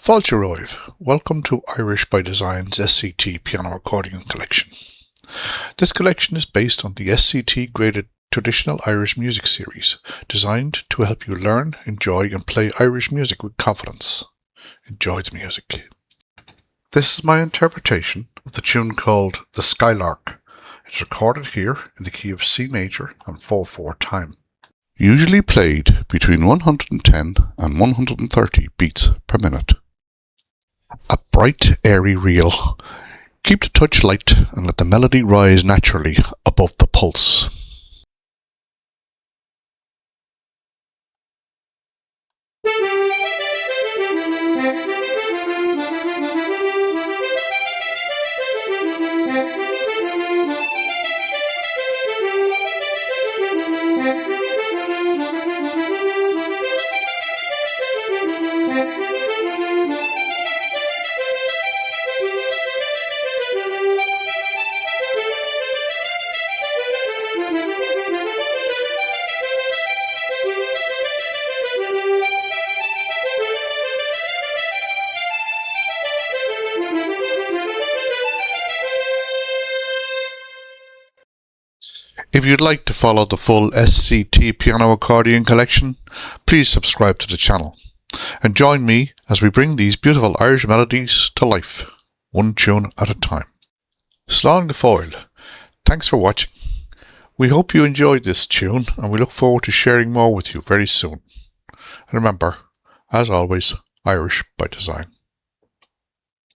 Fáilte welcome to Irish by Design's SCT piano accordion collection. This collection is based on the SCT graded traditional Irish music series, designed to help you learn, enjoy and play Irish music with confidence. Enjoy the music. This is my interpretation of the tune called the Skylark. It's recorded here in the key of C major and 4/4 time. Usually played between 110 and 130 beats per minute. A bright, airy reel. Keep the touch light and let the melody rise naturally above the pulse. If you'd like to follow the full SCT piano accordion collection, please subscribe to the channel and join me as we bring these beautiful Irish melodies to life, one tune at a time. Slán go fóill. Thanks for watching. We hope you enjoyed this tune and we look forward to sharing more with you very soon. And remember, as always, Irish by design.